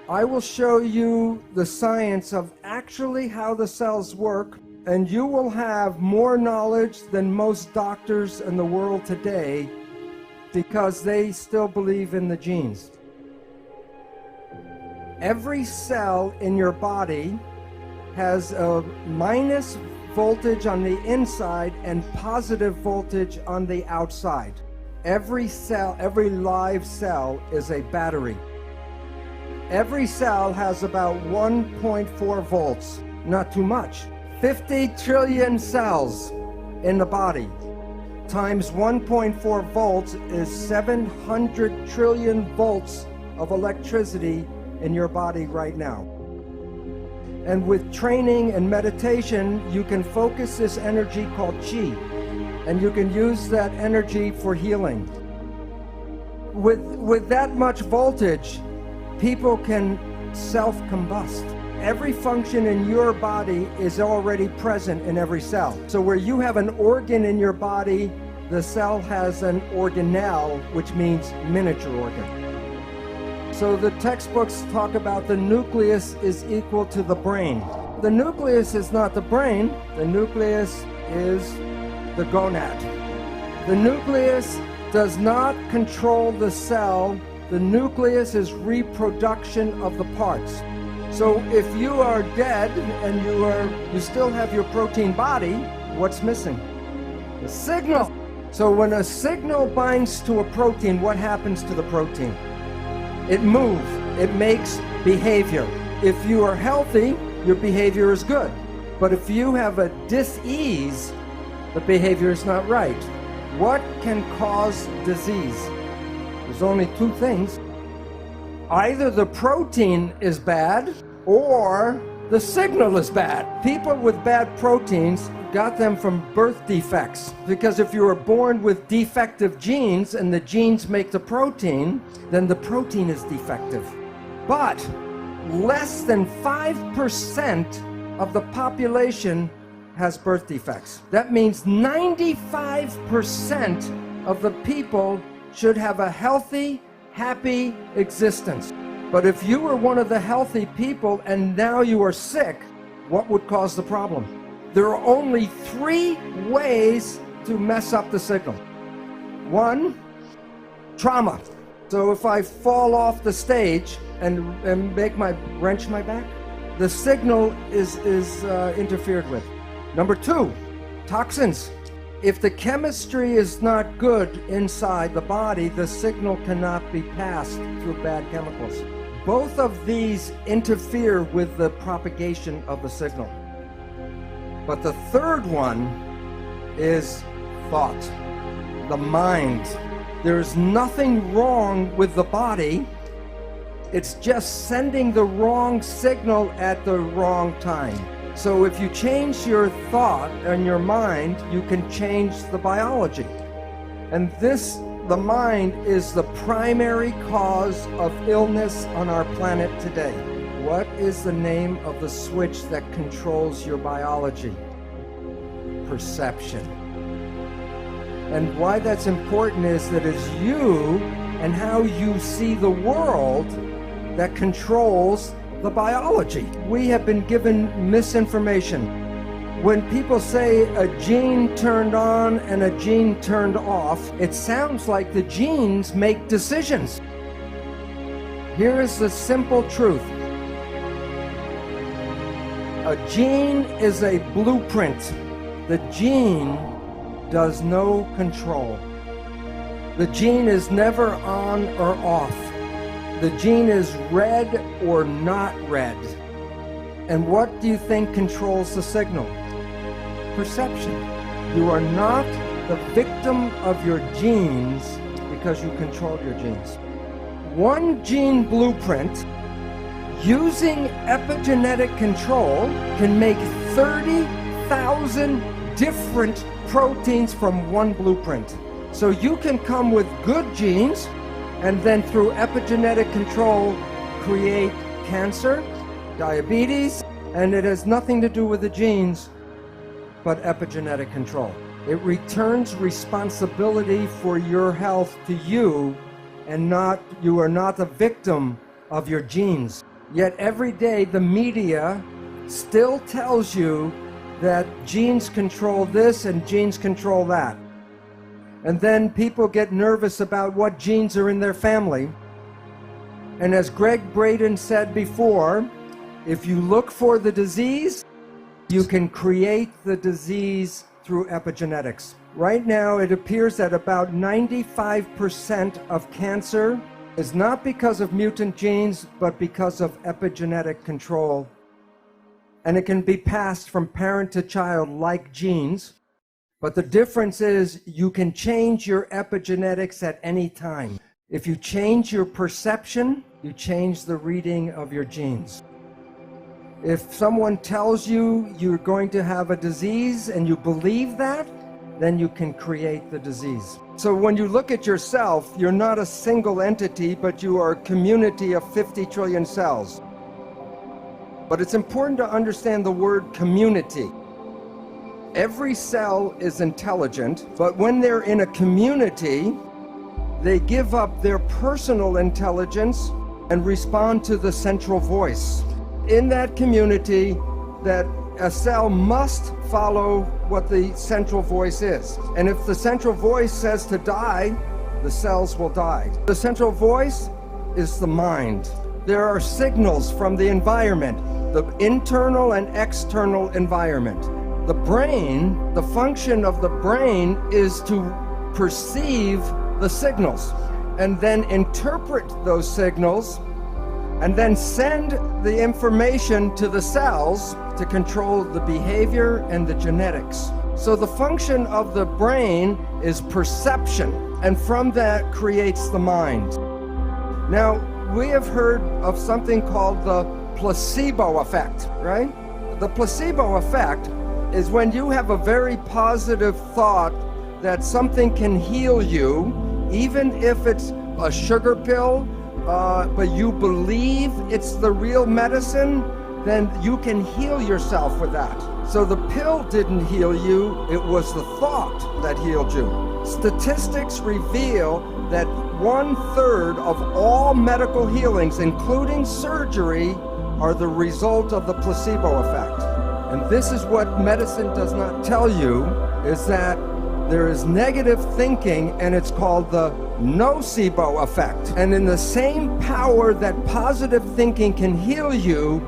I will show you the science of actually how the cells work, and you will have more knowledge than most doctors in the world today because they still believe in the genes. Every cell in your body has a minus voltage on the inside and positive voltage on the outside. Every cell, every live cell is a battery. Every cell has about 1.4 volts, not too much. 50 trillion cells in the body times 1.4 volts is 700 trillion volts of electricity in your body right now. And with training and meditation, you can focus this energy called chi, and you can use that energy for healing. With that much voltage, people can self-combust. Every function in your body is already present in every cell. So where you have an organ in your body, the cell has an organelle, which means miniature organ. So the textbooks talk about the nucleus is equal to the brain. The nucleus is not the brain, the nucleus is the gonad. The nucleus does not control the cell. The nucleus is reproduction of the parts. So if you are dead and you still have your protein body, what's missing? The signal. So when a signal binds to a protein, what happens to the protein? It moves. It makes behavior. If you are healthy, your behavior is good. But if you have a dis-ease, the behavior is not right. What can cause disease? There's only two things. Either the protein is bad or the signal is bad. People with bad proteins got them from birth defects, because if you were born with defective genes and the genes make the protein, then the protein is defective. But less than 5% of the population has birth defects. That means 95% of the people should have a healthy, happy existence. But if you were one of the healthy people and now you are sick, what would cause the problem? There are only 3 ways to mess up the signal. 1, trauma. So if I fall off the stage and wrench my back, the signal is interfered with. Number 2, toxins. If the chemistry is not good inside the body, the signal cannot be passed through bad chemicals. Both of these interfere with the propagation of the signal. But the third one is thought, the mind. There's nothing wrong with the body. It's just sending the wrong signal at the wrong time. So if you change your thought and your mind, you can change the biology. And the mind is the primary cause of illness on our planet today. What is the name of the switch that controls your biology? Perception. And why that's important is that it's you and how you see the world that controls the biology. We have been given misinformation. When people say a gene turned on and a gene turned off, it sounds like the genes make decisions. Here is the simple truth. A gene is a blueprint. The gene does no control. The gene is never on or off. The gene is red or not red. And what do you think controls the signal? Perception. You are not the victim of your genes because you control your genes. One gene blueprint using epigenetic control can make 30,000 different proteins from one blueprint. So you can come with good genes and then through epigenetic control create cancer, diabetes, and it has nothing to do with the genes but epigenetic control. It returns responsibility for your health to you, and you are not the victim of your genes. Yet every day the media still tells you that genes control this and genes control that. And then people get nervous about what genes are in their family. And as Greg Braden said before, if you look for the disease, you can create the disease through epigenetics. Right now, it appears that about 95% of cancer is not because of mutant genes, but because of epigenetic control. And it can be passed from parent to child like genes. But the difference is you can change your epigenetics at any time. If you change your perception, you change the reading of your genes. If someone tells you you're going to have a disease and you believe that, then you can create the disease. So when you look at yourself, you're not a single entity, but you are a community of 50 trillion cells. But it's important to understand the word community. Every cell is intelligent, but when they're in a community, they give up their personal intelligence and respond to the central voice. In that community, that a cell must follow what the central voice is. And if the central voice says to die, the cells will die. The central voice is the mind. There are signals from the environment, the internal and external environment. The brain, the function of the brain is to perceive the signals and then interpret those signals and then send the information to the cells to control the behavior and the genetics. So the function of the brain is perception, and from that creates the mind. Now, we have heard of something called the placebo effect, right? The placebo effect is when you have a very positive thought that something can heal you, even if it's a sugar pill, but you believe it's the real medicine, then you can heal yourself with that. So the pill didn't heal you, it was the thought that healed you. Statistics reveal that 1/3 of all medical healings, including surgery, are the result of the placebo effect. And this is what medicine does not tell you, is that there is negative thinking, and it's called the nocebo effect. And in the same power that positive thinking can heal you,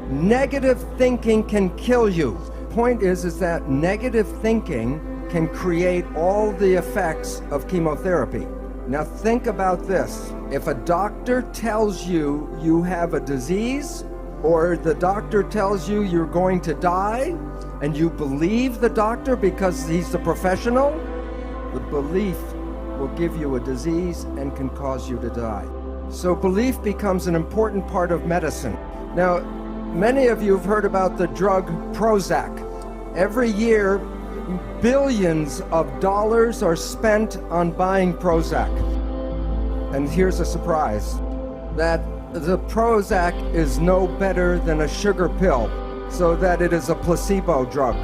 negative thinking can kill you. Point is that negative thinking can create all the effects of chemotherapy. Now think about this. If a doctor tells you you have a disease, or the doctor tells you you're going to die, and you believe the doctor because he's the professional, the belief will give you a disease and can cause you to die. So belief becomes an important part of medicine. Now, many of you have heard about the drug Prozac. Every year, billions of dollars are spent on buying Prozac. And here's a surprise, that the Prozac is no better than a sugar pill, so that it is a placebo drug.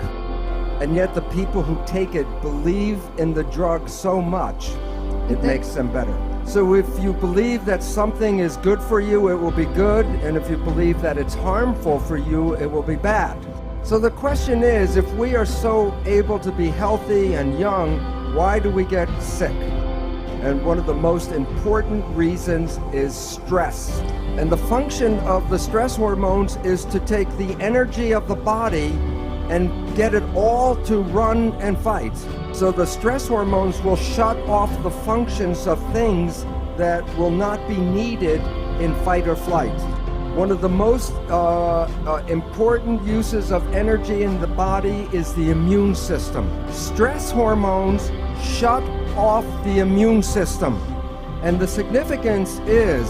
And yet the people who take it believe in the drug so much, it makes them better. So if you believe that something is good for you, it will be good, and if you believe that it's harmful for you, it will be bad. So the question is, if we are so able to be healthy and young, why do we get sick? And one of the most important reasons is stress. And the function of the stress hormones is to take the energy of the body and get it all to run and fight. So the stress hormones will shut off the functions of things that will not be needed in fight or flight. One of the most important uses of energy in the body is the immune system. Stress hormones shut off the immune system. And the significance is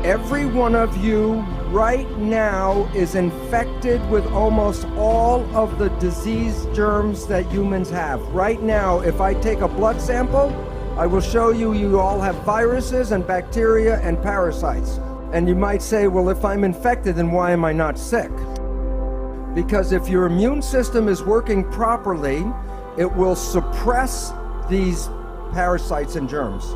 every one of you right now is infected with almost all of the disease germs that humans have. Right now, if I take a blood sample, I will show you you all have viruses and bacteria and parasites. And you might say, well, if I'm infected, then why am I not sick? Because if your immune system is working properly, it will suppress these parasites and germs.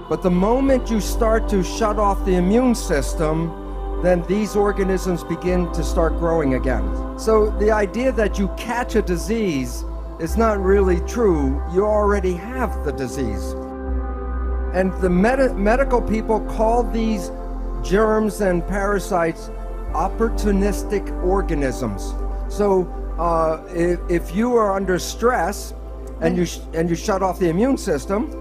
But the moment you start to shut off the immune system, then these organisms begin to start growing again. So the idea that you catch a disease is not really true. You already have the disease. And the medical people call these germs and parasites opportunistic organisms. So if you are under stress and you shut off the immune system,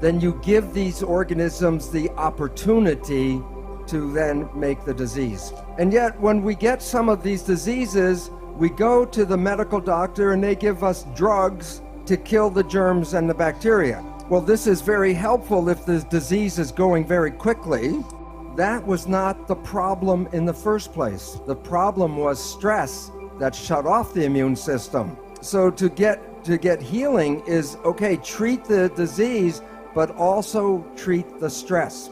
then you give these organisms the opportunity to then make the disease. And yet when we get some of these diseases, we go to the medical doctor and they give us drugs to kill the germs and the bacteria. Well, this is very helpful if the disease is going very quickly. That was not the problem in the first place. The problem was stress that shut off the immune system. So to get healing is, okay, treat the disease, but also treat the stress.